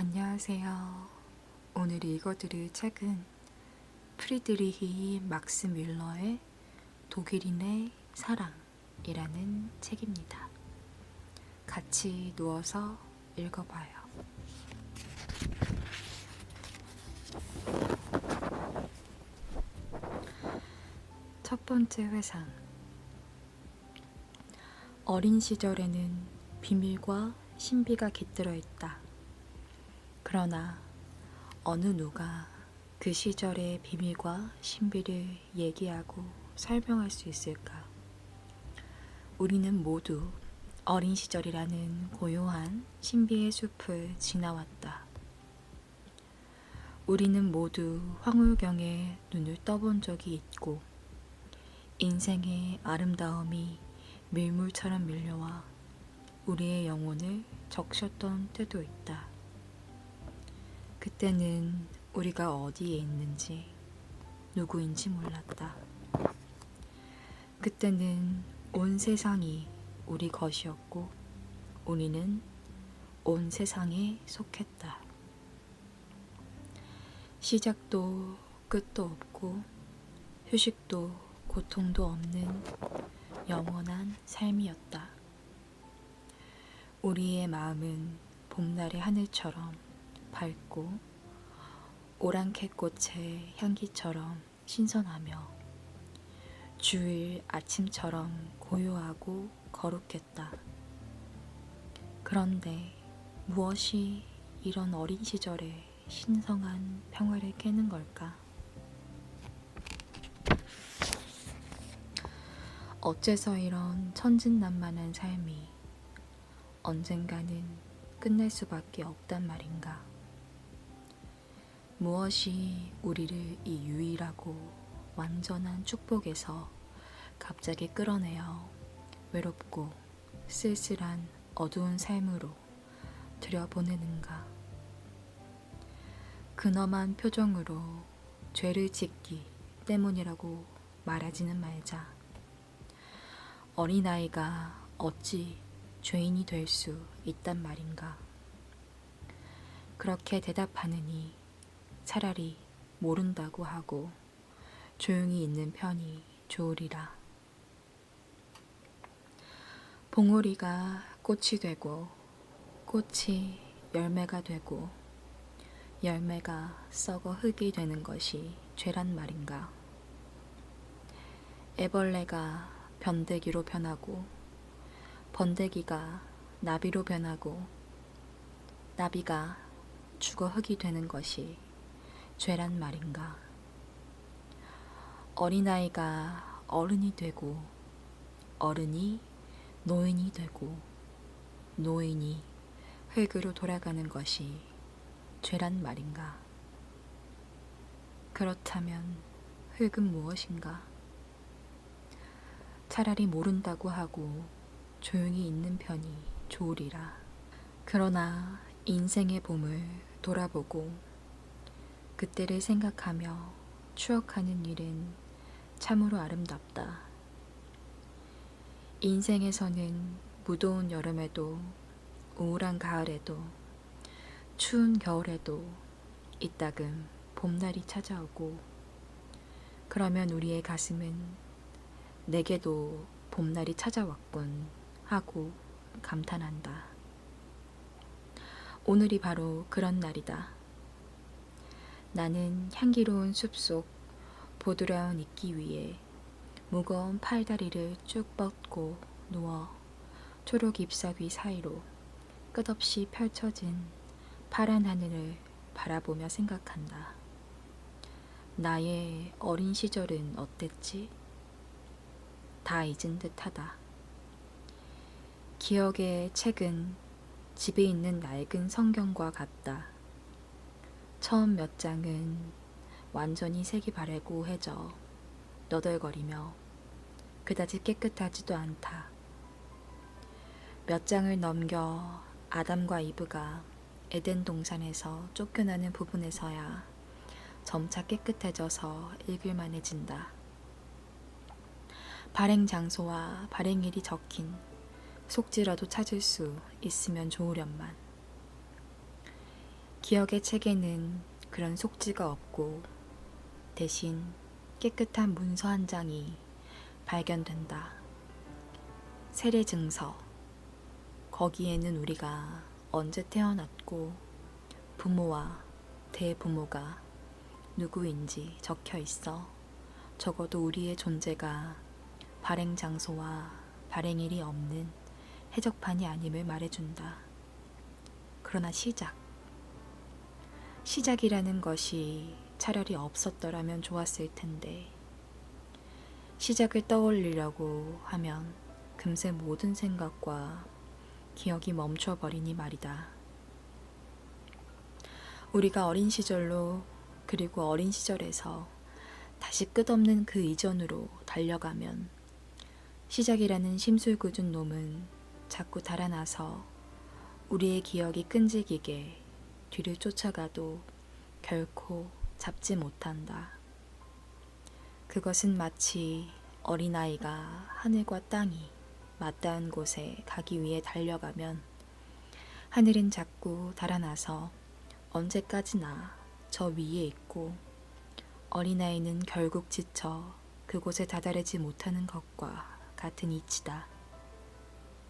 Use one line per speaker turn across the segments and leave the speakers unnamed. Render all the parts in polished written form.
안녕하세요. 오늘 읽어드릴 책은 프리드리히 막스 뮬러의 독일인의 사랑이라는 책입니다. 같이 누워서 읽어봐요. 첫 번째 회상. 어린 시절에는 비밀과 신비가 깃들어 있다. 그러나 어느 누가 그 시절의 비밀과 신비를 얘기하고 설명할 수 있을까? 우리는 모두 어린 시절이라는 고요한 신비의 숲을 지나왔다. 우리는 모두 황홀경에 눈을 떠본 적이 있고 인생의 아름다움이 밀물처럼 밀려와 우리의 영혼을 적셨던 때도 있다. 그때는 우리가 어디에 있는지 누구인지 몰랐다. 그때는 온 세상이 우리 것이었고 우리는 온 세상에 속했다. 시작도 끝도 없고 휴식도 고통도 없는 영원한 삶이었다. 우리의 마음은 봄날의 하늘처럼 밝고 오랑캐꽃의 향기처럼 신선하며 주일 아침처럼 고요하고 거룩했다. 그런데 무엇이 이런 어린 시절의 신성한 평화를 깨는 걸까? 어째서 이런 천진난만한 삶이 언젠가는 끝날 수밖에 없단 말인가? 무엇이 우리를 이 유일하고 완전한 축복에서 갑자기 끌어내어 외롭고 쓸쓸한 어두운 삶으로 들여보내는가? 근엄한 표정으로 죄를 짓기 때문이라고 말하지는 말자. 어린아이가 어찌 죄인이 될 수 있단 말인가? 그렇게 대답하느니 차라리 모른다고 하고 조용히 있는 편이 좋으리라. 봉오리가 꽃이 되고 꽃이 열매가 되고 열매가 썩어 흙이 되는 것이 죄란 말인가? 애벌레가 번데기로 변하고 번데기가 나비로 변하고 나비가 죽어 흙이 되는 것이 죄란 말인가? 어린아이가 어른이 되고 어른이 노인이 되고 노인이 흙으로 돌아가는 것이 죄란 말인가? 그렇다면 흙은 무엇인가? 차라리 모른다고 하고 조용히 있는 편이 좋으리라. 그러나 인생의 봄을 돌아보고 그때를 생각하며 추억하는 일은 참으로 아름답다. 인생에서는 무더운 여름에도 우울한 가을에도 추운 겨울에도 이따금 봄날이 찾아오고 그러면 우리의 가슴은 내게도 봄날이 찾아왔군 하고 감탄한다. 오늘이 바로 그런 날이다. 나는 향기로운 숲속 보드라운 이끼 위에 무거운 팔다리를 쭉 뻗고 누워 초록 잎사귀 사이로 끝없이 펼쳐진 파란 하늘을 바라보며 생각한다. 나의 어린 시절은 어땠지? 다 잊은 듯하다. 기억의 책은 집에 있는 낡은 성경과 같다. 처음 몇 장은 완전히 색이 바래고 해져 너덜거리며 그다지 깨끗하지도 않다. 몇 장을 넘겨 아담과 이브가 에덴 동산에서 쫓겨나는 부분에서야 점차 깨끗해져서 읽을만해진다. 발행 장소와 발행일이 적힌 속지라도 찾을 수 있으면 좋으련만. 기억의 책에는 그런 속지가 없고 대신 깨끗한 문서 한 장이 발견된다. 세례 증서. 거기에는 우리가 언제 태어났고 부모와 대부모가 누구인지 적혀 있어 적어도 우리의 존재가 발행 장소와 발행일이 없는 해적판이 아님을 말해준다. 그러나 시작이라는 것이 차라리 없었더라면 좋았을 텐데 시작을 떠올리려고 하면 금세 모든 생각과 기억이 멈춰버리니 말이다. 우리가 어린 시절로 그리고 어린 시절에서 다시 끝없는 그 이전으로 달려가면 시작이라는 심술궂은 놈은 자꾸 달아나서 우리의 기억이 끈질기게 뒤를 쫓아가도 결코 잡지 못한다. 그것은 마치 어린아이가 하늘과 땅이 맞닿은 곳에 가기 위해 달려가면 하늘은 자꾸 달아나서 언제까지나 저 위에 있고 어린아이는 결국 지쳐 그곳에 다다르지 못하는 것과 같은 이치다.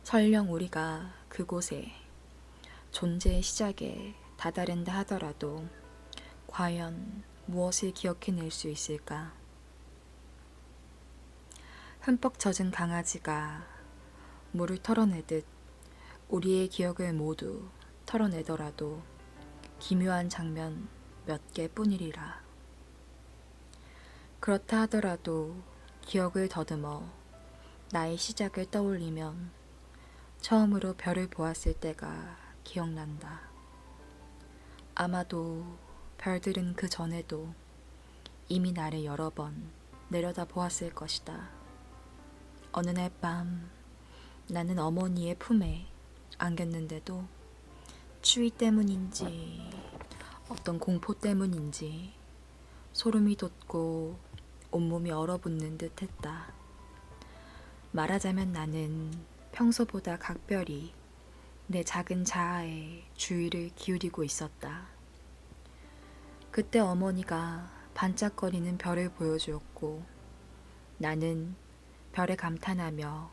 설령 우리가 그곳에 존재의 시작에 다다른다 하더라도 과연 무엇을 기억해낼 수 있을까? 흠뻑 젖은 강아지가 물을 털어내듯 우리의 기억을 모두 털어내더라도 기묘한 장면 몇 개뿐이리라. 그렇다 하더라도 기억을 더듬어 나의 시작을 떠올리면 처음으로 별을 보았을 때가 기억난다. 아마도 별들은 그 전에도 이미 나를 여러 번 내려다 보았을 것이다. 어느 날 밤 나는 어머니의 품에 안겼는데도 추위 때문인지 어떤 공포 때문인지 소름이 돋고 온몸이 얼어붙는 듯 했다. 말하자면 나는 평소보다 각별히 내 작은 자아에 주의를 기울이고 있었다. 그때 어머니가 반짝거리는 별을 보여주었고 나는 별에 감탄하며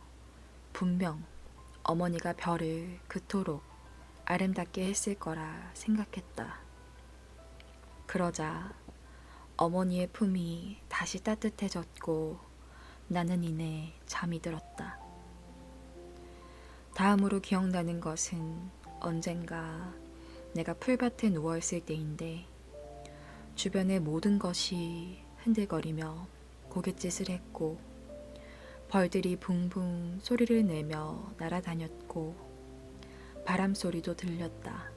분명 어머니가 별을 그토록 아름답게 했을 거라 생각했다. 그러자 어머니의 품이 다시 따뜻해졌고 나는 이내 잠이 들었다. 다음으로 기억나는 것은 언젠가 내가 풀밭에 누워있을 때인데 주변의 모든 것이 흔들거리며 고갯짓을 했고 벌들이 붕붕 소리를 내며 날아다녔고 바람 소리도 들렸다.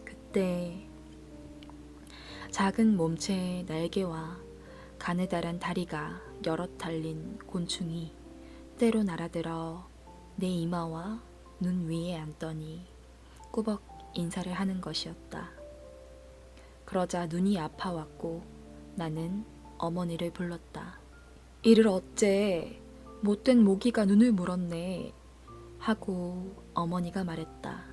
그때 작은 몸체의 날개와 가느다란 다리가 여럿 달린 곤충이 때로 날아들어 내 이마와 눈 위에 앉더니 꾸벅 인사를 하는 것이었다. 그러자 눈이 아파왔고 나는 어머니를 불렀다. 이를 어째 못된 모기가 눈을 물었네 하고 어머니가 말했다.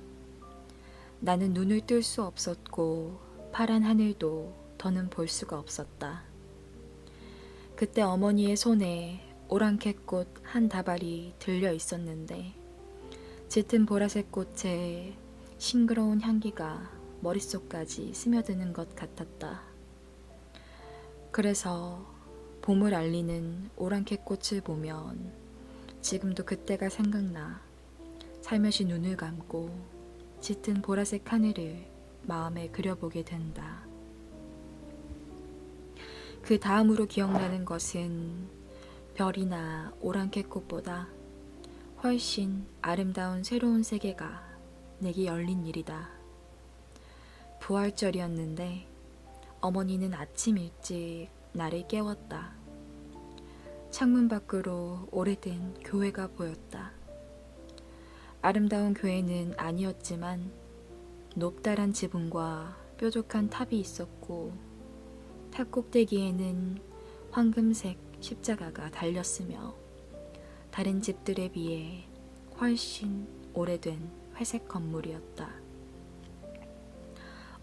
나는 눈을 뜰 수 없었고 파란 하늘도 더는 볼 수가 없었다. 그때 어머니의 손에 오랑캐꽃 한 다발이 들려 있었는데 짙은 보라색 꽃에 싱그러운 향기가 머릿속까지 스며드는 것 같았다. 그래서 봄을 알리는 오랑캐꽃을 보면 지금도 그때가 생각나 살며시 눈을 감고 짙은 보라색 하늘을 마음에 그려보게 된다. 그 다음으로 기억나는 것은 별이나 오랑캐꽃보다 훨씬 아름다운 새로운 세계가 내게 열린 일이다. 부활절이었는데 어머니는 아침 일찍 나를 깨웠다. 창문 밖으로 오래된 교회가 보였다. 아름다운 교회는 아니었지만 높다란 지붕과 뾰족한 탑이 있었고 탑 꼭대기에는 황금색 십자가가 달렸으며 다른 집들에 비해 훨씬 오래된 회색 건물이었다.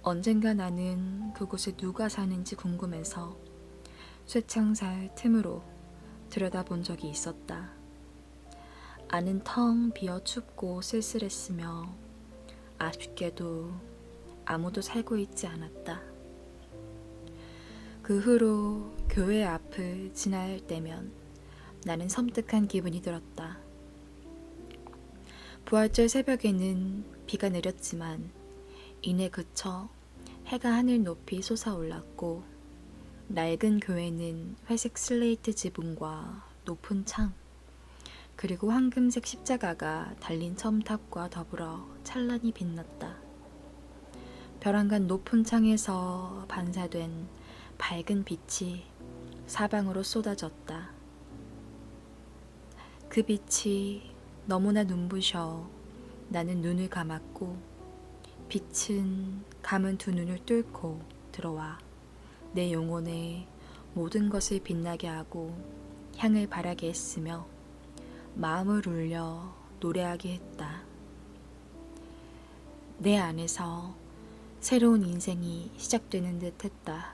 언젠가 나는 그곳에 누가 사는지 궁금해서 쇠창살 틈으로 들여다본 적이 있었다. 안은 텅 비어 춥고 쓸쓸했으며 아쉽게도 아무도 살고 있지 않았다. 그 후로 교회 앞을 지날 때면 나는 섬뜩한 기분이 들었다. 부활절 새벽에는 비가 내렸지만 이내 그쳐 해가 하늘 높이 솟아올랐고 낡은 교회는 회색 슬레이트 지붕과 높은 창 그리고 황금색 십자가가 달린 첨탑과 더불어 찬란히 빛났다. 벼랑간 높은 창에서 반사된 밝은 빛이 사방으로 쏟아졌다. 그 빛이 너무나 눈부셔 나는 눈을 감았고 빛은 감은 두 눈을 뚫고 들어와 내 영혼에 모든 것을 빛나게 하고 향을 바라게 했으며 마음을 울려 노래하게 했다. 내 안에서 새로운 인생이 시작되는 듯 했다.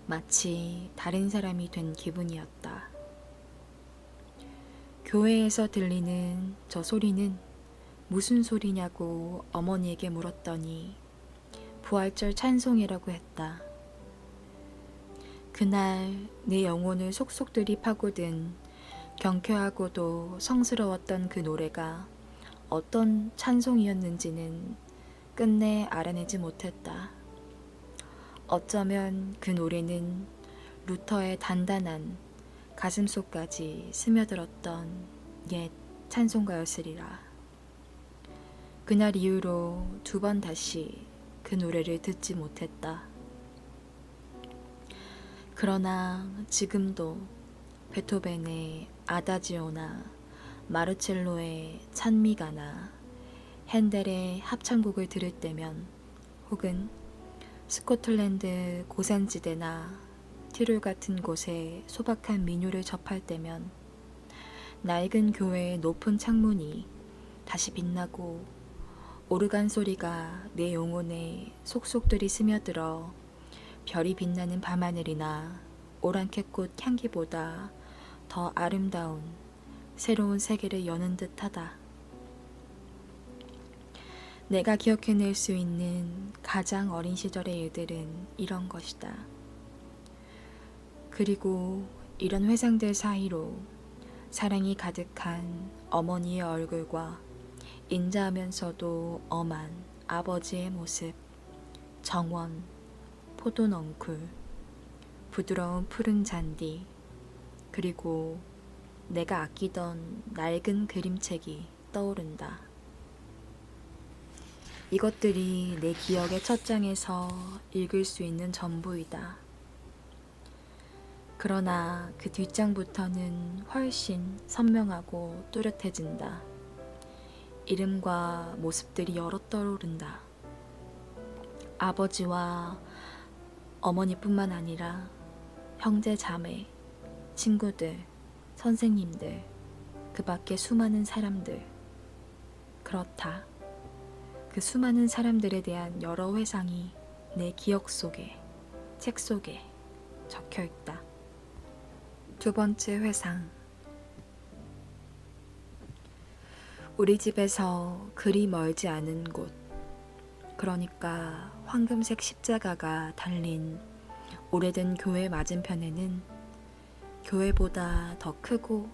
마치 다른 사람이 된 기분이었다. 교회에서 들리는 저 소리는 무슨 소리냐고 어머니에게 물었더니 부활절 찬송이라고 했다. 그날 내 영혼을 속속들이 파고든 경쾌하고도 성스러웠던 그 노래가 어떤 찬송이었는지는 끝내 알아내지 못했다. 어쩌면 그 노래는 루터의 단단한 가슴속까지 스며들었던 옛 찬송가였으리라. 그날 이후로 두 번 다시 그 노래를 듣지 못했다. 그러나 지금도 베토벤의 아다지오나 마르첼로의 찬미가나 핸델의 합창곡을 들을 때면 혹은 스코틀랜드 고산지대나 티롤 같은 곳에 소박한 민요를 접할 때면 낡은 교회의 높은 창문이 다시 빛나고 오르간 소리가 내 영혼에 속속들이 스며들어 별이 빛나는 밤하늘이나 오랑캐꽃 향기보다 더 아름다운 새로운 세계를 여는 듯하다. 내가 기억해낼 수 있는 가장 어린 시절의 일들은 이런 것이다. 그리고 이런 회상들 사이로 사랑이 가득한 어머니의 얼굴과 인자하면서도 엄한 아버지의 모습, 정원, 포도넝쿨, 부드러운 푸른 잔디, 그리고 내가 아끼던 낡은 그림책이 떠오른다. 이것들이 내 기억의 첫 장에서 읽을 수 있는 전부이다. 그러나 그 뒷장부터는 훨씬 선명하고 뚜렷해진다. 이름과 모습들이 여러 떠오른다. 아버지와 어머니뿐만 아니라 형제 자매, 친구들, 선생님들, 그 밖에 수많은 사람들. 그렇다. 그 수많은 사람들에 대한 여러 회상이 내 기억 속에, 책 속에 적혀 있다. 두 번째 회상. 우리 집에서 그리 멀지 않은 곳, 그러니까 황금색 십자가가 달린 오래된 교회 맞은편에는 교회보다 더 크고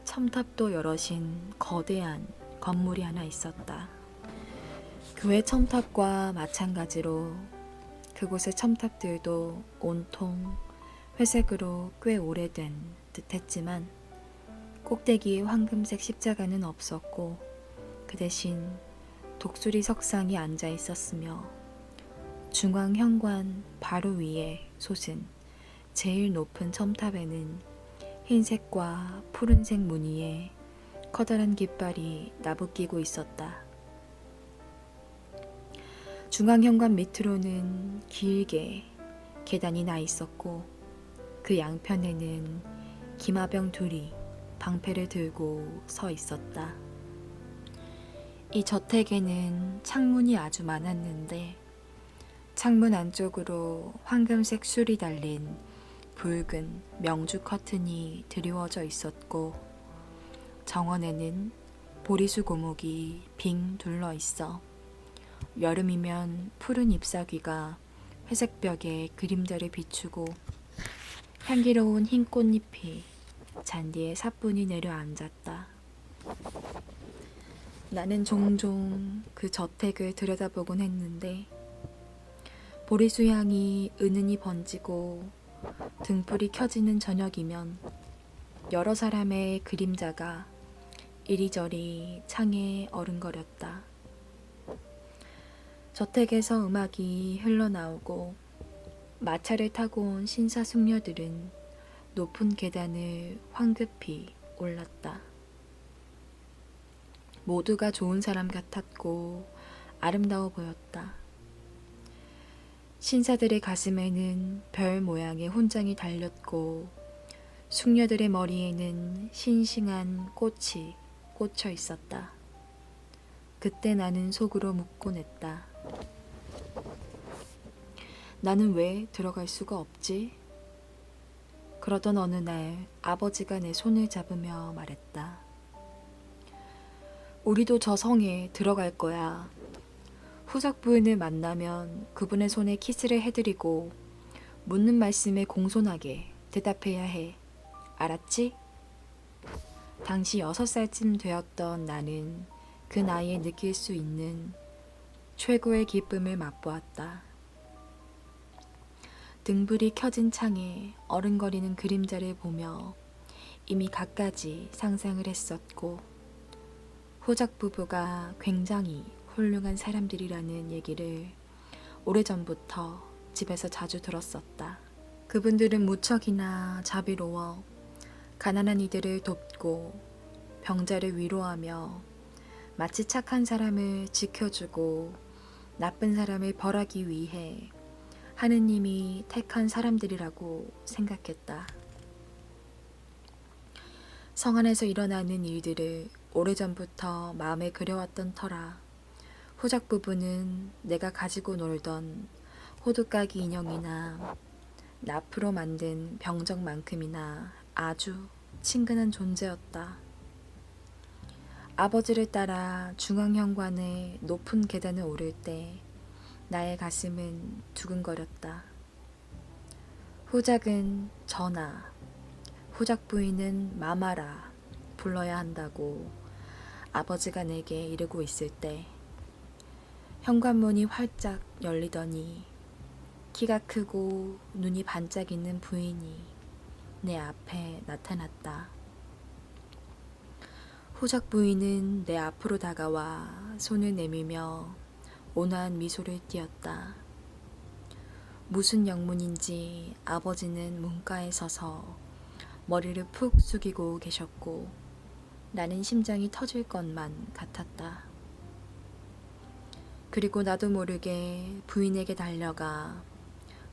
첨탑도 여럿인 거대한 건물이 하나 있었다. 교회 첨탑과 마찬가지로 그곳의 첨탑들도 온통 회색으로 꽤 오래된 듯했지만 꼭대기에 황금색 십자가는 없었고 그 대신 독수리 석상이 앉아 있었으며 중앙 현관 바로 위에 솟은 제일 높은 첨탑에는 흰색과 푸른색 무늬의 커다란 깃발이 나부끼고 있었다. 중앙 현관 밑으로는 길게 계단이 나 있었고 그 양편에는 기마병 둘이 방패를 들고 서 있었다. 이 저택에는 창문이 아주 많았는데 창문 안쪽으로 황금색 술이 달린 붉은 명주 커튼이 드리워져 있었고 정원에는 보리수 고목이 빙 둘러 있어 여름이면 푸른 잎사귀가 회색 벽에 그림자를 비추고 향기로운 흰 꽃잎이 잔디에 사뿐히 내려앉았다. 나는 종종 그 저택을 들여다보곤 했는데 보리수 향이 은은히 번지고 등불이 켜지는 저녁이면 여러 사람의 그림자가 이리저리 창에 어른거렸다. 저택에서 음악이 흘러나오고 마차를 타고 온 신사숙녀들은 높은 계단을 황급히 올랐다. 모두가 좋은 사람 같았고 아름다워 보였다. 신사들의 가슴에는 별 모양의 훈장이 달렸고 숙녀들의 머리에는 싱싱한 꽃이 꽂혀 있었다. 그때 나는 속으로 묻곤 했다. 나는 왜 들어갈 수가 없지? 그러던 어느 날 아버지가 내 손을 잡으며 말했다. 우리도 저 성에 들어갈 거야. 후작 부인을 만나면 그분의 손에 키스를 해드리고 묻는 말씀에 공손하게 대답해야 해. 알았지? 당시 6살쯤 되었던 나는 그 나이에 느낄 수 있는 최고의 기쁨을 맛보았다. 등불이 켜진 창에 어른거리는 그림자를 보며 이미 갖가지 상상을 했었고 후작 부부가 굉장히 훌륭한 사람들이라는 얘기를 오래전부터 집에서 자주 들었었다. 그분들은 무척이나 자비로워 가난한 이들을 돕고 병자를 위로하며 마치 착한 사람을 지켜주고 나쁜 사람을 벌하기 위해 하느님이 택한 사람들이라고 생각했다. 성 안에서 일어나는 일들을 오래전부터 마음에 그려왔던 터라 후작 부부는 내가 가지고 놀던 호두까기 인형이나 나프로 만든 병정만큼이나 아주 친근한 존재였다. 아버지를 따라 중앙현관의 높은 계단을 오를 때 나의 가슴은 두근거렸다. 후작은 전하, 후작 부인은 마마라 불러야 한다고 아버지가 내게 이르고 있을 때 현관문이 활짝 열리더니 키가 크고 눈이 반짝이는 부인이 내 앞에 나타났다. 후작 부인은 내 앞으로 다가와 손을 내밀며 온화한 미소를 띄었다. 무슨 영문인지 아버지는 문가에 서서 머리를 푹 숙이고 계셨고 나는 심장이 터질 것만 같았다. 그리고 나도 모르게 부인에게 달려가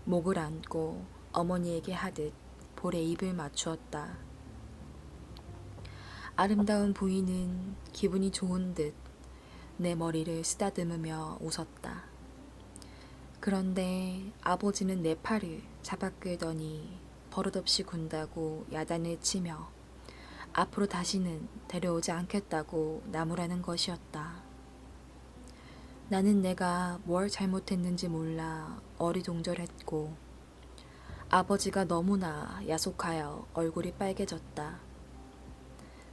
목을 안고 어머니에게 하듯 볼에 입을 맞추었다. 아름다운 부인은 기분이 좋은 듯 내 머리를 쓰다듬으며 웃었다. 그런데 아버지는 내 팔을 잡아 끌더니 버릇없이 군다고 야단을 치며 앞으로 다시는 데려오지 않겠다고 나무라는 것이었다. 나는 내가 뭘 잘못했는지 몰라 어리둥절했고 아버지가 너무나 야속하여 얼굴이 빨개졌다.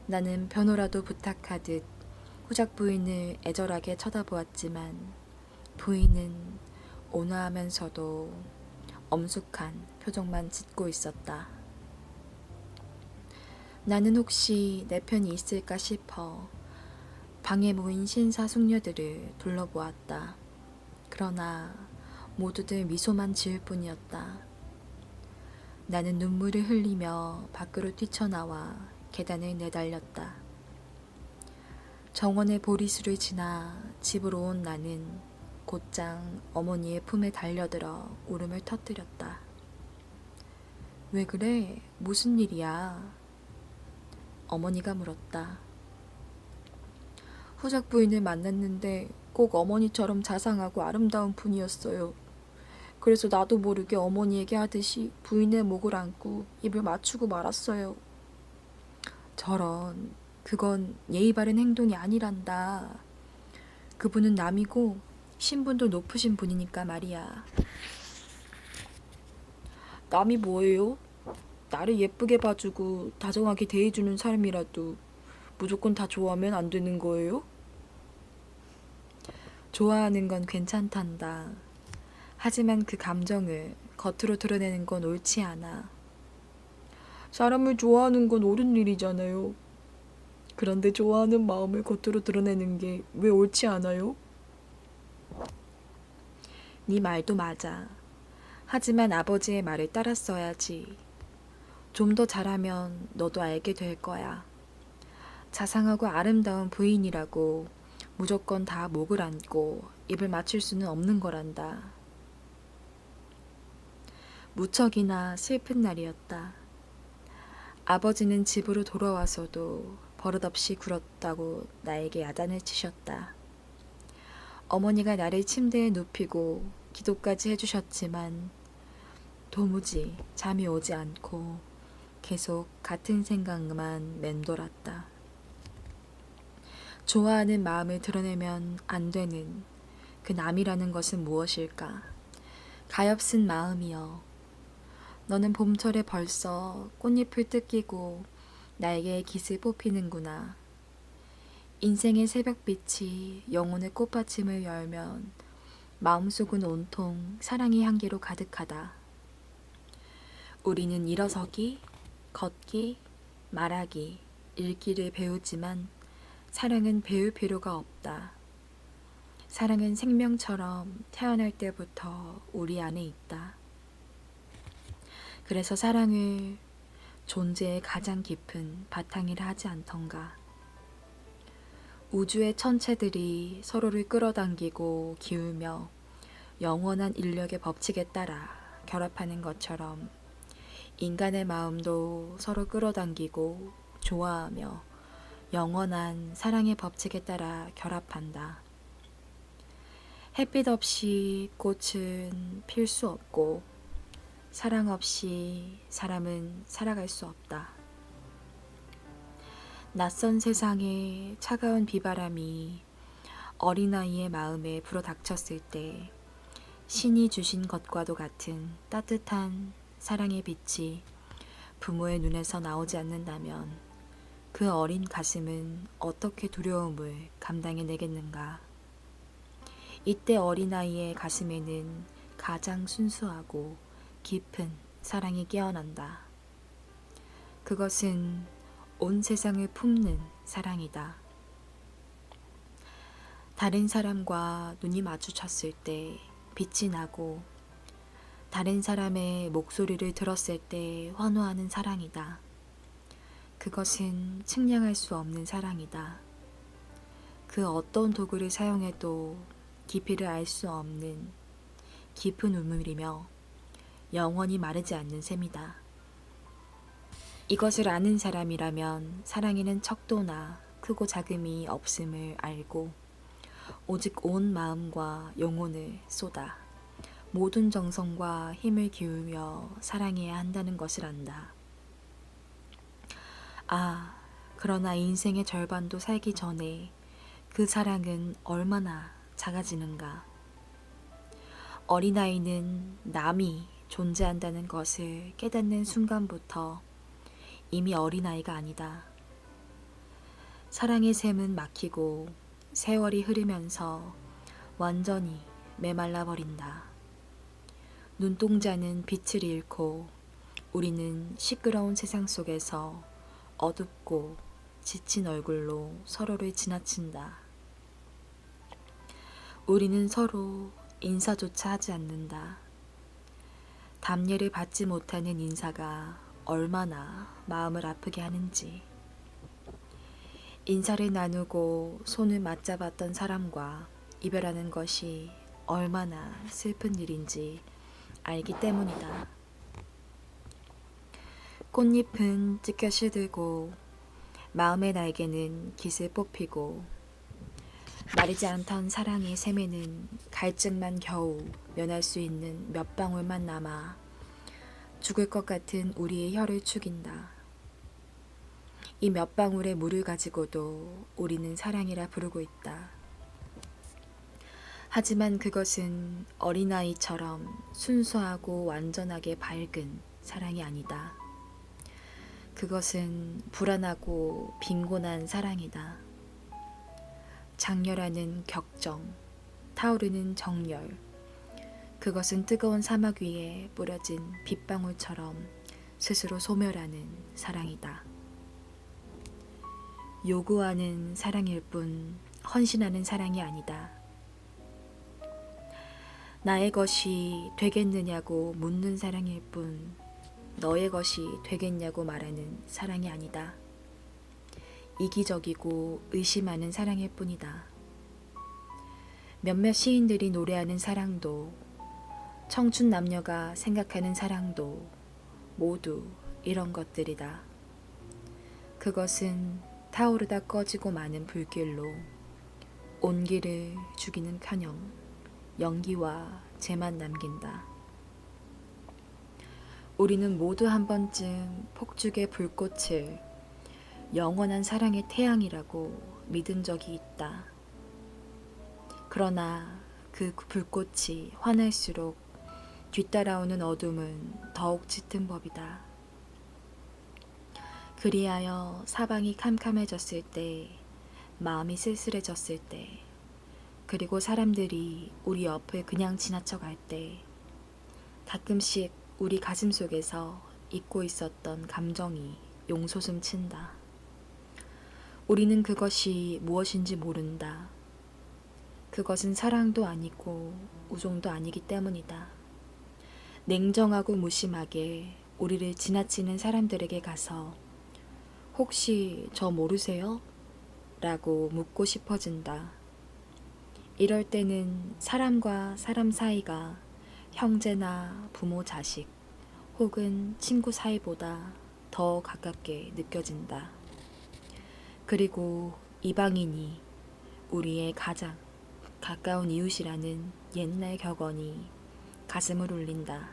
나는 변호라도 부탁하듯 후작 부인을 애절하게 쳐다보았지만 부인은 온화하면서도 엄숙한 표정만 짓고 있었다. 나는 혹시 내 편이 있을까 싶어 방에 모인 신사 숙녀들을 둘러보았다. 그러나 모두들 미소만 지을 뿐이었다. 나는 눈물을 흘리며 밖으로 뛰쳐나와 계단을 내달렸다. 정원의 보리수를 지나 집으로 온 나는 곧장 어머니의 품에 달려들어 울음을 터뜨렸다. 왜 그래? 무슨 일이야? 어머니가 물었다. 후작 부인을 만났는데 꼭 어머니처럼 자상하고 아름다운 분이었어요. 그래서 나도 모르게 어머니 얘기하듯이 부인의 목을 안고 입을 맞추고 말았어요. 저런, 그건 예의 바른 행동이 아니란다. 그분은 남이고 신분도 높으신 분이니까 말이야. 남이 뭐예요? 나를 예쁘게 봐주고 다정하게 대해주는 사람이라도 무조건 다 좋아하면 안 되는 거예요? 좋아하는 건 괜찮단다. 하지만 그 감정을 겉으로 드러내는 건 옳지 않아. 사람을 좋아하는 건 옳은 일이잖아요. 그런데 좋아하는 마음을 겉으로 드러내는 게 왜 옳지 않아요? 네 말도 맞아. 하지만 아버지의 말을 따랐어야지. 좀 더 잘하면 너도 알게 될 거야. 자상하고 아름다운 부인이라고 무조건 다 목을 안고 입을 맞출 수는 없는 거란다. 무척이나 슬픈 날이었다. 아버지는 집으로 돌아와서도 버릇없이 굴었다고 나에게 야단을 치셨다. 어머니가 나를 침대에 눕히고 기도까지 해주셨지만 도무지 잠이 오지 않고 계속 같은 생각만 맴돌았다. 좋아하는 마음을 드러내면 안 되는 그 남이라는 것은 무엇일까? 가엾은 마음이여. 너는 봄철에 벌써 꽃잎을 뜯기고 날개에 깃을 뽑히는구나. 인생의 새벽빛이 영혼의 꽃받침을 열면 마음속은 온통 사랑의 향기로 가득하다. 우리는 일어서기, 걷기, 말하기, 읽기를 배우지만 사랑은 배울 필요가 없다. 사랑은 생명처럼 태어날 때부터 우리 안에 있다. 그래서 사랑을 존재의 가장 깊은 바탕이라 하지 않던가. 우주의 천체들이 서로를 끌어당기고 기울며 영원한 인력의 법칙에 따라 결합하는 것처럼 인간의 마음도 서로 끌어당기고 좋아하며 영원한 사랑의 법칙에 따라 결합한다. 햇빛 없이 꽃은 필 수 없고 사랑 없이 사람은 살아갈 수 없다. 낯선 세상에 차가운 비바람이 어린아이의 마음에 불어닥쳤을 때 신이 주신 것과도 같은 따뜻한 사랑의 빛이 부모의 눈에서 나오지 않는다면 그 어린 가슴은 어떻게 두려움을 감당해내겠는가. 이때 어린아이의 가슴에는 가장 순수하고 깊은 사랑이 깨어난다. 그것은 온 세상을 품는 사랑이다. 다른 사람과 눈이 마주쳤을 때 빛이 나고 다른 사람의 목소리를 들었을 때 환호하는 사랑이다. 그것은 측량할 수 없는 사랑이다. 그 어떤 도구를 사용해도 깊이를 알 수 없는 깊은 우물이며 영원히 마르지 않는 샘이다. 이것을 아는 사람이라면 사랑에는 척도나 크고 작음이 없음을 알고 오직 온 마음과 영혼을 쏟아 모든 정성과 힘을 기울여 사랑해야 한다는 것을 안다. 아, 그러나 인생의 절반도 살기 전에 그 사랑은 얼마나 작아지는가. 어린아이는 남이 존재한다는 것을 깨닫는 순간부터 이미 어린아이가 아니다. 사랑의 샘은 막히고 세월이 흐르면서 완전히 메말라 버린다. 눈동자는 빛을 잃고 우리는 시끄러운 세상 속에서 어둡고 지친 얼굴로 서로를 지나친다. 우리는 서로 인사조차 하지 않는다. 답례를 받지 못하는 인사가 얼마나 마음을 아프게 하는지. 인사를 나누고 손을 맞잡았던 사람과 이별하는 것이 얼마나 슬픈 일인지 알기 때문이다. 꽃잎은 찢겨 시들고 마음의 날개는 깃을 뽑히고 마르지 않던 사랑의 샘에는 갈증만 겨우 면할 수 있는 몇 방울만 남아 죽을 것 같은 우리의 혀를 축인다. 이 몇 방울의 물을 가지고도 우리는 사랑이라 부르고 있다. 하지만 그것은 어린아이처럼 순수하고 완전하게 밝은 사랑이 아니다. 그것은 불안하고 빈곤한 사랑이다. 장렬하는 격정, 타오르는 정열. 그것은 뜨거운 사막 위에 뿌려진 빗방울처럼 스스로 소멸하는 사랑이다. 요구하는 사랑일 뿐 헌신하는 사랑이 아니다. 나의 것이 되겠느냐고 묻는 사랑일 뿐 너의 것이 되겠냐고 말하는 사랑이 아니다. 이기적이고 의심하는 사랑일 뿐이다. 몇몇 시인들이 노래하는 사랑도 청춘 남녀가 생각하는 사랑도 모두 이런 것들이다. 그것은 타오르다 꺼지고 마는 불길로 온기를 죽이는커녕 연기와 재만 남긴다. 우리는 모두 한 번쯤 폭죽의 불꽃을 영원한 사랑의 태양이라고 믿은 적이 있다. 그러나 그 불꽃이 환할수록 뒤따라오는 어둠은 더욱 짙은 법이다. 그리하여 사방이 캄캄해졌을 때, 마음이 쓸쓸해졌을 때, 그리고 사람들이 우리 옆을 그냥 지나쳐갈 때 가끔씩 우리 가슴 속에서 잊고 있었던 감정이 용솟음 친다. 우리는 그것이 무엇인지 모른다. 그것은 사랑도 아니고 우정도 아니기 때문이다. 냉정하고 무심하게 우리를 지나치는 사람들에게 가서 혹시 저 모르세요? 라고 묻고 싶어진다. 이럴 때는 사람과 사람 사이가 형제나 부모 자식 혹은 친구 사이보다 더 가깝게 느껴진다. 그리고 이방인이 우리의 가장 가까운 이웃이라는 옛날 격언이 가슴을 울린다.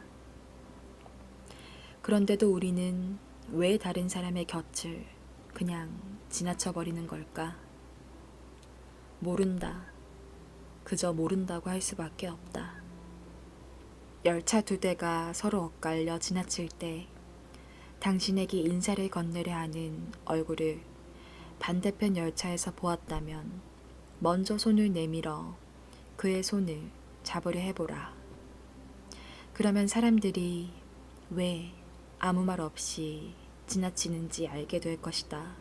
그런데도 우리는 왜 다른 사람의 곁을 그냥 지나쳐버리는 걸까? 모른다. 그저 모른다고 할 수밖에 없다. 열차 두 대가 서로 엇갈려 지나칠 때 당신에게 인사를 건네려 하는 얼굴을 반대편 열차에서 보았다면 먼저 손을 내밀어 그의 손을 잡으려 해보라. 그러면 사람들이 왜 아무 말 없이 지나치는지 알게 될 것이다.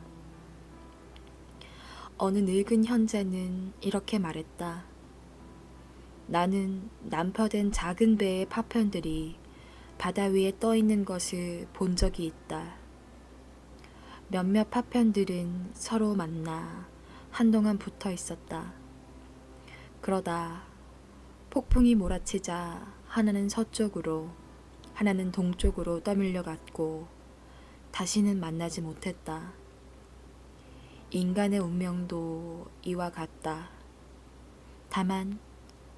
어느 늙은 현자는 이렇게 말했다. 나는 남파된 작은 배의 파편들이 바다 위에 떠 있는 것을 본 적이 있다. 몇몇 파편들은 서로 만나 한동안 붙어 있었다. 그러다 폭풍이 몰아치자 하나는 서쪽으로, 하나는 동쪽으로 떠밀려 갔고 다시는 만나지 못했다. 인간의 운명도 이와 같다. 다만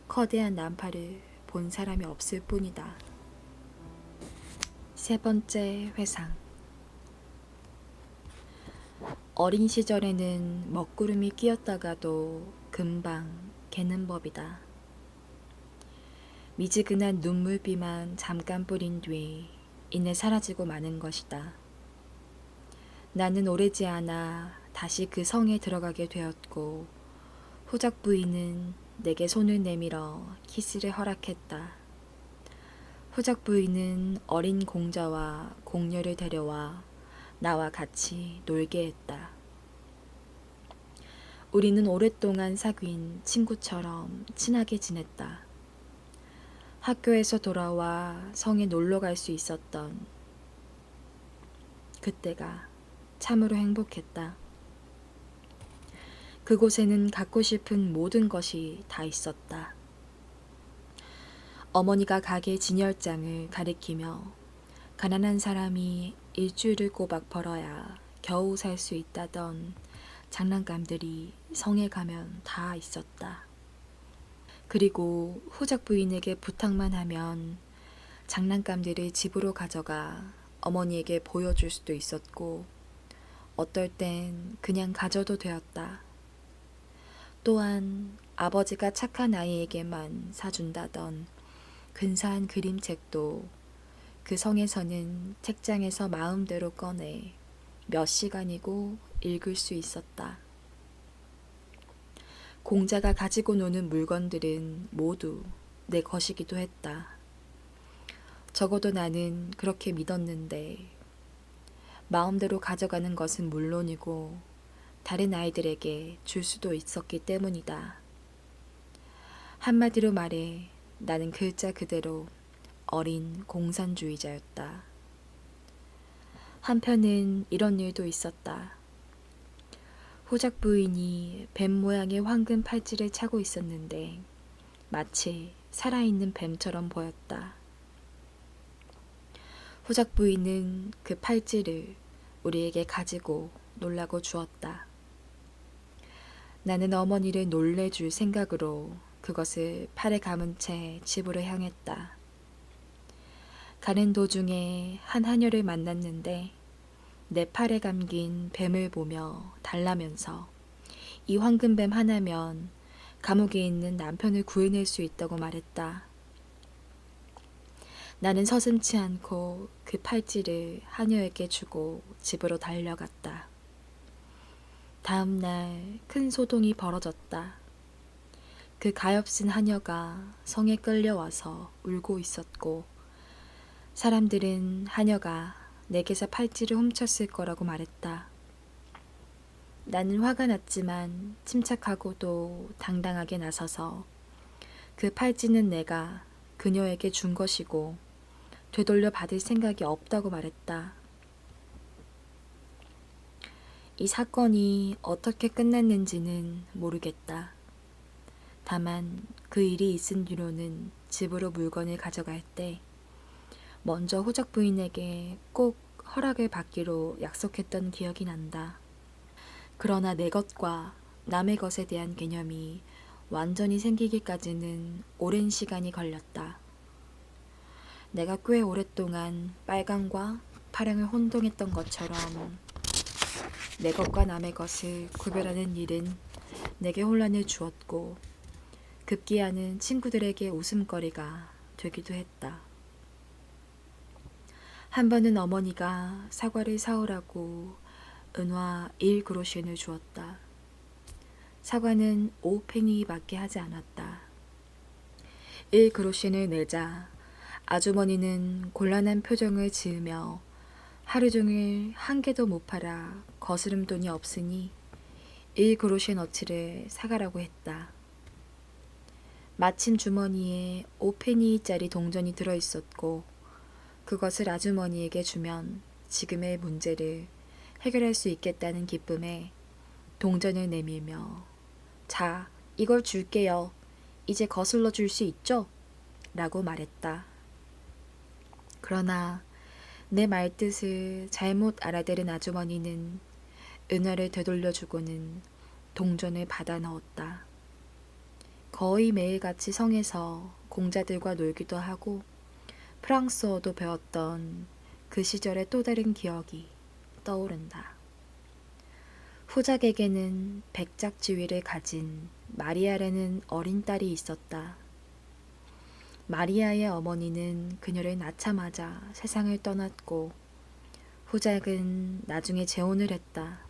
거대한 난파를 본 사람이 없을 뿐이다. 세 번째 회상. 어린 시절에는 먹구름이 끼었다가도 금방 개는 법이다. 미지근한 눈물비만 잠깐 뿌린 뒤 이내 사라지고 마는 것이다. 나는 오래지 않아 다시 그 성에 들어가게 되었고 후작 부인은 내게 손을 내밀어 키스를 허락했다. 후작 부인은 어린 공자와 공녀를 데려와 나와 같이 놀게 했다. 우리는 오랫동안 사귄 친구처럼 친하게 지냈다. 학교에서 돌아와 성에 놀러 갈 수 있었던 그때가 참으로 행복했다. 그곳에는 갖고 싶은 모든 것이 다 있었다. 어머니가 가게 진열장을 가리키며 가난한 사람이 일주일을 꼬박 벌어야 겨우 살 수 있다던 장난감들이 성에 가면 다 있었다. 그리고 후작 부인에게 부탁만 하면 장난감들을 집으로 가져가 어머니에게 보여줄 수도 있었고 어떨 땐 그냥 가져도 되었다. 또한 아버지가 착한 아이에게만 사준다던 근사한 그림책도 그 성에서는 책장에서 마음대로 꺼내 몇 시간이고 읽을 수 있었다. 공자가 가지고 노는 물건들은 모두 내 것이기도 했다. 적어도 나는 그렇게 믿었는데 마음대로 가져가는 것은 물론이고 다른 아이들에게 줄 수도 있었기 때문이다. 한마디로 말해 나는 글자 그대로 어린 공산주의자였다. 한편은 이런 일도 있었다. 후작 부인이 뱀 모양의 황금 팔찌를 차고 있었는데 마치 살아있는 뱀처럼 보였다. 후작 부인은 그 팔찌를 우리에게 가지고 놀라고 주었다. 나는 어머니를 놀래줄 생각으로 그것을 팔에 감은 채 집으로 향했다. 가는 도중에 한 하녀를 만났는데 내 팔에 감긴 뱀을 보며 달라면서 이 황금뱀 하나면 감옥에 있는 남편을 구해낼 수 있다고 말했다. 나는 서슴지 않고 그 팔찌를 하녀에게 주고 집으로 달려갔다. 다음 날 큰 소동이 벌어졌다. 그 가엾은 하녀가 성에 끌려와서 울고 있었고 사람들은 하녀가 내게서 팔찌를 훔쳤을 거라고 말했다. 나는 화가 났지만 침착하고도 당당하게 나서서 그 팔찌는 내가 그녀에게 준 것이고 되돌려 받을 생각이 없다고 말했다. 이 사건이 어떻게 끝났는지는 모르겠다. 다만 그 일이 있은 뒤로는 집으로 물건을 가져갈 때 먼저 후작 부인에게 꼭 허락을 받기로 약속했던 기억이 난다. 그러나 내 것과 남의 것에 대한 개념이 완전히 생기기까지는 오랜 시간이 걸렸다. 내가 꽤 오랫동안 빨강과 파랑을 혼동했던 것처럼 내 것과 남의 것을 구별하는 일은 내게 혼란을 주었고 급기야는 친구들에게 웃음거리가 되기도 했다. 한 번은 어머니가 사과를 사오라고 은화 1그로션을 주었다. 사과는 5페니밖에 하지 않았다. 1그로션을 내자 아주머니는 곤란한 표정을 지으며 하루 종일 한 개도 못 팔아 거스름 돈이 없으니 1그로션 어치를 사가라고 했다. 마침 주머니에 5페니짜리 동전이 들어있었고 그것을 아주머니에게 주면 지금의 문제를 해결할 수 있겠다는 기쁨에 동전을 내밀며 자, 이걸 줄게요. 이제 거슬러 줄 수 있죠? 라고 말했다. 그러나 내 말뜻을 잘못 알아들은 아주머니는 은화를 되돌려주고는 동전을 받아 넣었다. 거의 매일같이 성에서 공자들과 놀기도 하고 프랑스어도 배웠던 그 시절의 또 다른 기억이 떠오른다. 후작에게는 백작지위를 가진 마리아라는 어린 딸이 있었다. 마리아의 어머니는 그녀를 낳자마자 세상을 떠났고 후작은 나중에 재혼을 했다.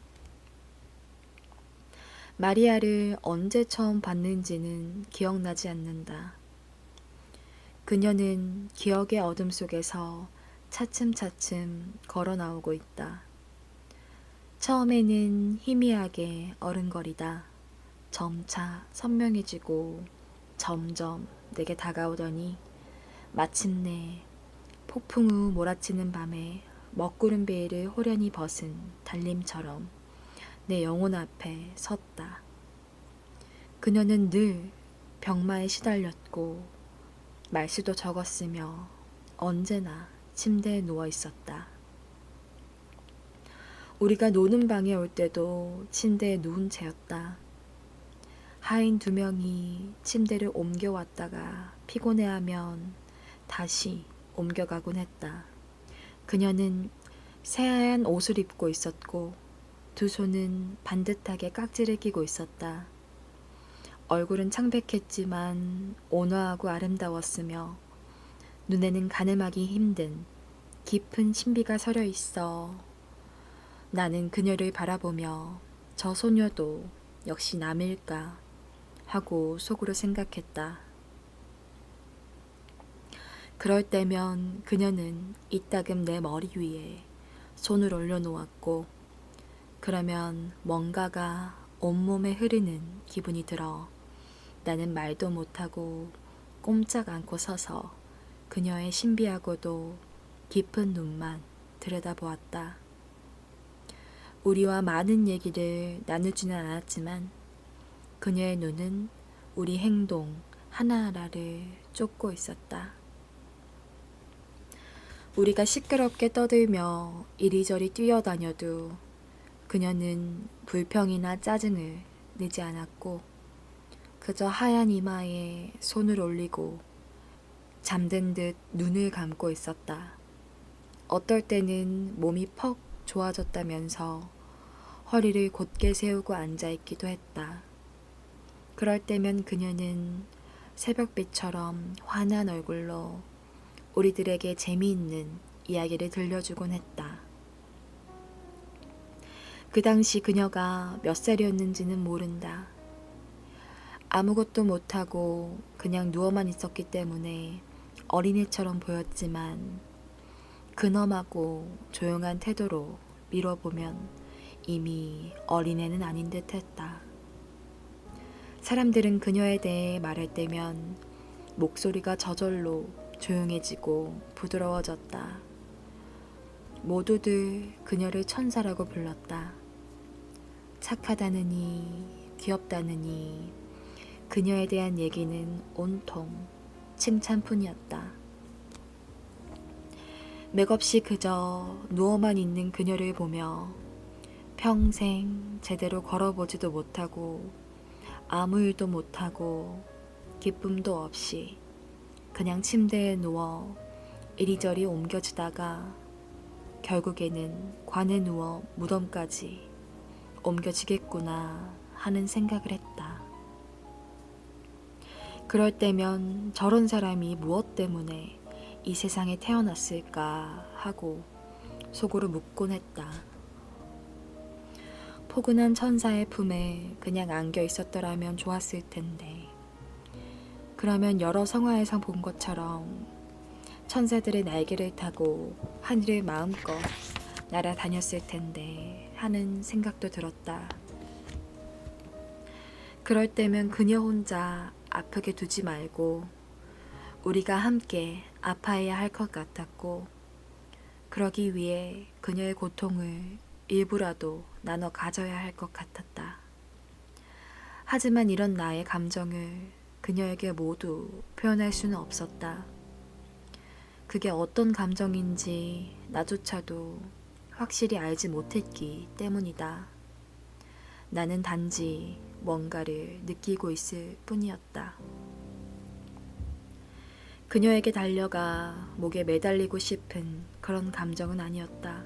마리아를 언제 처음 봤는지는 기억나지 않는다. 그녀는 기억의 어둠 속에서 차츰차츰 걸어 나오고 있다. 처음에는 희미하게 어른거리다 점차 선명해지고 점점 내게 다가오더니 마침내 폭풍 후 몰아치는 밤에 먹구름 베일을 호련히 벗은 달님처럼 내 영혼 앞에 섰다. 그녀는 늘 병마에 시달렸고 말수도 적었으며 언제나 침대에 누워 있었다. 우리가 노는 방에 올 때도 침대에 누운 채였다. 하인 2명이 침대를 옮겨왔다가 피곤해하면 다시 옮겨가곤 했다. 그녀는 새하얀 옷을 입고 있었고 2 손은 반듯하게 깍지를 끼고 있었다. 얼굴은 창백했지만 온화하고 아름다웠으며 눈에는 가늠하기 힘든 깊은 신비가 서려 있어 나는 그녀를 바라보며 저 소녀도 역시 남일까 하고 속으로 생각했다. 그럴 때면 그녀는 이따금 내 머리 위에 손을 올려놓았고 그러면 뭔가가 온몸에 흐르는 기분이 들어 나는 말도 못하고 꼼짝 않고 서서 그녀의 신비하고도 깊은 눈만 들여다보았다. 우리와 많은 얘기를 나누지는 않았지만 그녀의 눈은 우리 행동 하나하나를 쫓고 있었다. 우리가 시끄럽게 떠들며 이리저리 뛰어다녀도 그녀는 불평이나 짜증을 내지 않았고 그저 하얀 이마에 손을 올리고 잠든 듯 눈을 감고 있었다. 어떨 때는 몸이 퍽 좋아졌다면서 허리를 곧게 세우고 앉아있기도 했다. 그럴 때면 그녀는 새벽빛처럼 환한 얼굴로 우리들에게 재미있는 이야기를 들려주곤 했다. 그 당시 그녀가 몇 살이었는지는 모른다. 아무것도 못하고 그냥 누워만 있었기 때문에 어린애처럼 보였지만 근엄하고 조용한 태도로 미뤄보면 이미 어린애는 아닌 듯 했다. 사람들은 그녀에 대해 말할 때면 목소리가 저절로 조용해지고 부드러워졌다. 모두들 그녀를 천사라고 불렀다. 착하다느니 귀엽다느니 그녀에 대한 얘기는 온통 칭찬뿐이었다. 맥없이 그저 누워만 있는 그녀를 보며 평생 제대로 걸어보지도 못하고 아무 일도 못하고 기쁨도 없이 그냥 침대에 누워 이리저리 옮겨지다가 결국에는 관에 누워 무덤까지 옮겨지겠구나 하는 생각을 했다. 그럴 때면 저런 사람이 무엇 때문에 이 세상에 태어났을까 하고 속으로 묻곤 했다. 포근한 천사의 품에 그냥 안겨 있었더라면 좋았을 텐데 그러면 여러 성화에서 본 것처럼 천사들의 날개를 타고 하늘을 마음껏 날아다녔을 텐데 하는 생각도 들었다. 그럴 때면 그녀 혼자 아프게 두지 말고 우리가 함께 아파해야 할 것 같았고 그러기 위해 그녀의 고통을 일부라도 나눠 가져야 할 것 같았다. 하지만 이런 나의 감정을 그녀에게 모두 표현할 수는 없었다. 그게 어떤 감정인지 나조차도 확실히 알지 못했기 때문이다. 나는 단지 뭔가를 느끼고 있을 뿐이었다. 그녀에게 달려가 목에 매달리고 싶은 그런 감정은 아니었다.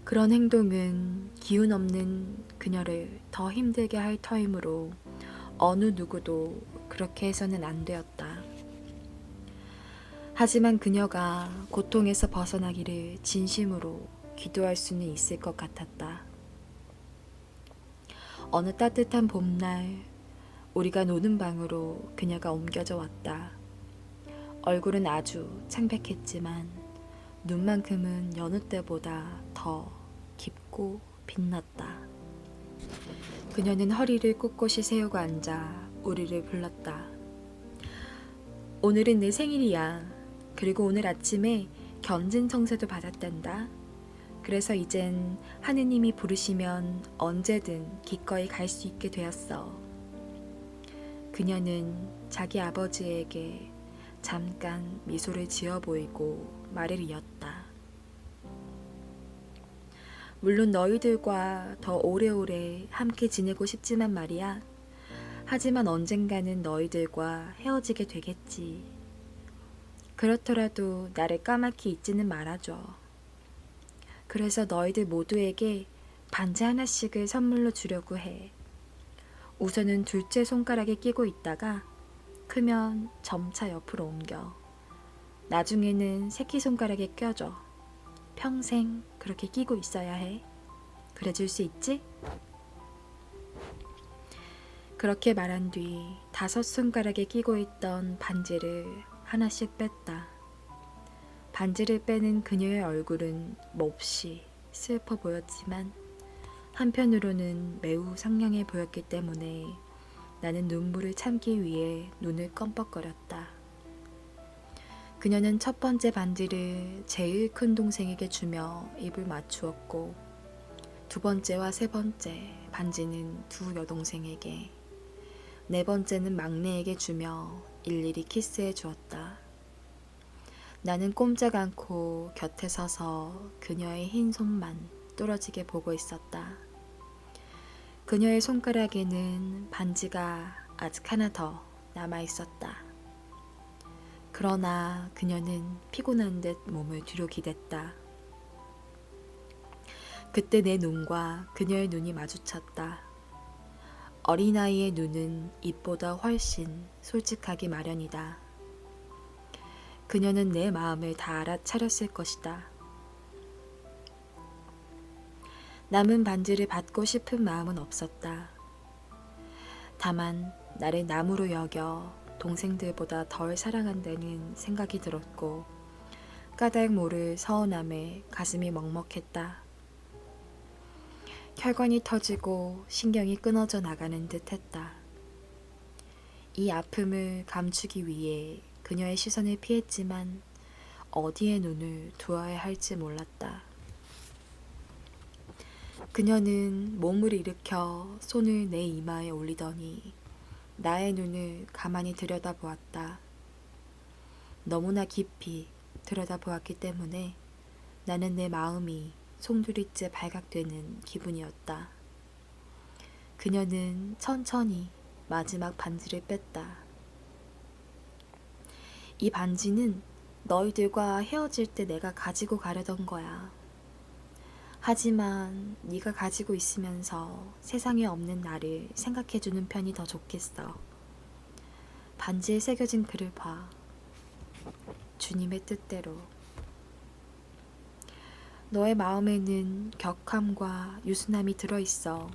그런 행동은 기운 없는 그녀를 더 힘들게 할 터이므로 어느 누구도 그렇게 해서는 안 되었다. 하지만 그녀가 고통에서 벗어나기를 진심으로 기도할 수는 있을 것 같았다. 어느 따뜻한 봄날 우리가 노는 방으로 그녀가 옮겨져 왔다. 얼굴은 아주 창백했지만 눈만큼은 여느 때보다 더 깊고 빛났다. 그녀는 허리를 꼿꼿이 세우고 앉아 우리를 불렀다. 오늘은 내 생일이야. 그리고 오늘 아침에 견진 청소도 받았단다. 그래서 이젠 하느님이 부르시면 언제든 기꺼이 갈 수 있게 되었어. 그녀는 자기 아버지에게 잠깐 미소를 지어 보이고 말을 이었다. 물론 너희들과 더 오래오래 함께 지내고 싶지만 말이야. 하지만 언젠가는 너희들과 헤어지게 되겠지. 그렇더라도 나를 까맣게 잊지는 말아줘. 그래서 너희들 모두에게 반지 하나씩을 선물로 주려고 해. 우선은 둘째 손가락에 끼고 있다가 크면 점차 옆으로 옮겨. 나중에는 새끼손가락에 껴줘. 평생 그렇게 끼고 있어야 해. 그래줄 수 있지? 그렇게 말한 뒤 5손가락에 끼고 있던 반지를 하나씩 뺐다. 반지를 빼는 그녀의 얼굴은 몹시 슬퍼 보였지만 한편으로는 매우 상냥해 보였기 때문에 나는 눈물을 참기 위해 눈을 껌뻑거렸다. 그녀는 첫 번째 반지를 제일 큰 동생에게 주며 입을 맞추었고 두 번째와 세 번째 반지는 두 여동생에게, 네 번째는 막내에게 주며 일일이 키스해 주었다. 나는 꼼짝 않고 곁에 서서 그녀의 흰 손만 뚫어지게 보고 있었다. 그녀의 손가락에는 반지가 아직 하나 더 남아 있었다. 그러나 그녀는 피곤한 듯 몸을 뒤로 기댔다. 그때 내 눈과 그녀의 눈이 마주쳤다. 어린아이의 눈은 입보다 훨씬 솔직하기 마련이다. 그녀는 내 마음을 다 알아차렸을 것이다. 남은 반지를 받고 싶은 마음은 없었다. 다만 나를 남으로 여겨 동생들보다 덜 사랑한다는 생각이 들었고 까닭 모를 서운함에 가슴이 먹먹했다. 혈관이 터지고 신경이 끊어져 나가는 듯 했다. 이 아픔을 감추기 위해 그녀의 시선을 피했지만 어디에 눈을 두어야 할지 몰랐다. 그녀는 몸을 일으켜 손을 내 이마에 올리더니 나의 눈을 가만히 들여다보았다. 너무나 깊이 들여다보았기 때문에 나는 내 마음이 송두리째 발각되는 기분이었다. 그녀는 천천히 마지막 반지를 뺐다. 이 반지는 너희들과 헤어질 때 내가 가지고 가려던 거야. 하지만 네가 가지고 있으면서 세상에 없는 나를 생각해주는 편이 더 좋겠어. 반지에 새겨진 글을 봐. 주님의 뜻대로. 너의 마음에는 격함과 유순함이 들어있어.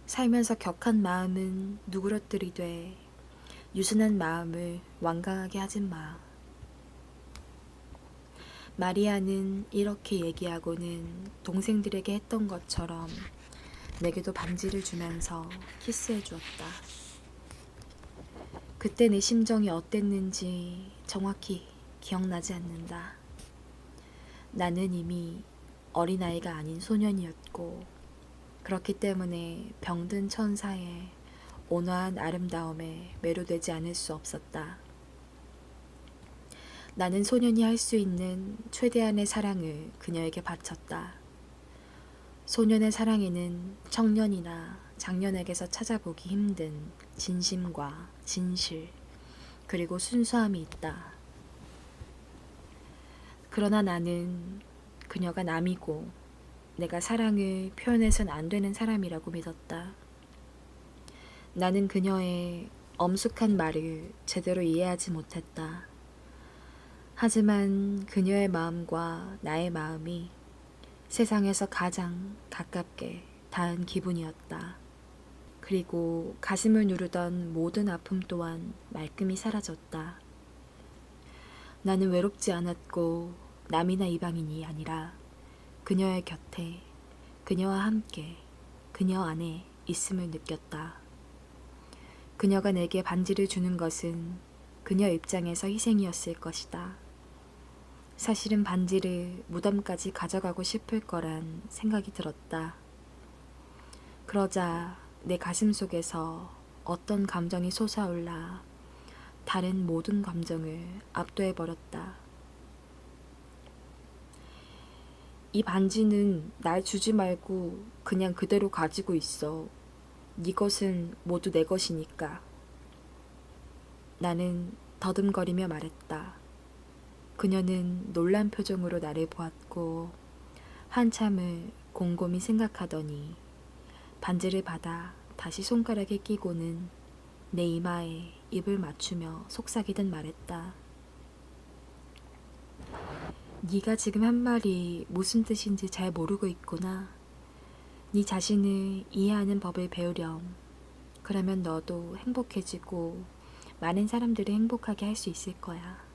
살면서 격한 마음은 누그러뜨리되 유순한 마음을 완강하게 하진 마. 마리아는 이렇게 얘기하고는 동생들에게 했던 것처럼 내게도 반지를 주면서 키스해 주었다. 그때 내 심정이 어땠는지 정확히 기억나지 않는다. 나는 이미 어린아이가 아닌 소년이었고 그렇기 때문에 병든 천사의 온화한 아름다움에 매료되지 않을 수 없었다. 나는 소년이 할 수 있는 최대한의 사랑을 그녀에게 바쳤다. 소년의 사랑에는 청년이나 장년에게서 찾아보기 힘든 진심과 진실, 그리고 순수함이 있다. 그러나 나는 그녀가 남이고 내가 사랑을 표현해선 안 되는 사람이라고 믿었다. 나는 그녀의 엄숙한 말을 제대로 이해하지 못했다. 하지만 그녀의 마음과 나의 마음이 세상에서 가장 가깝게 닿은 기분이었다. 그리고 가슴을 누르던 모든 아픔 또한 말끔히 사라졌다. 나는 외롭지 않았고 남이나 이방인이 아니라 그녀의 곁에, 그녀와 함께, 그녀 안에 있음을 느꼈다. 그녀가 내게 반지를 주는 것은 그녀 입장에서 희생이었을 것이다. 사실은 반지를 무덤까지 가져가고 싶을 거란 생각이 들었다. 그러자 내 가슴 속에서 어떤 감정이 솟아올라 다른 모든 감정을 압도해버렸다. 이 반지는 날 주지 말고 그냥 그대로 가지고 있어. 네 것은 모두 내 것이니까. 나는 더듬거리며 말했다. 그녀는 놀란 표정으로 나를 보았고 한참을 곰곰이 생각하더니 반지를 받아 다시 손가락에 끼고는 내 이마에 입을 맞추며 속삭이듯 말했다. 네가 지금 한 말이 무슨 뜻인지 잘 모르고 있구나. 네 자신을 이해하는 법을 배우렴. 그러면 너도 행복해지고 많은 사람들을 행복하게 할 수 있을 거야.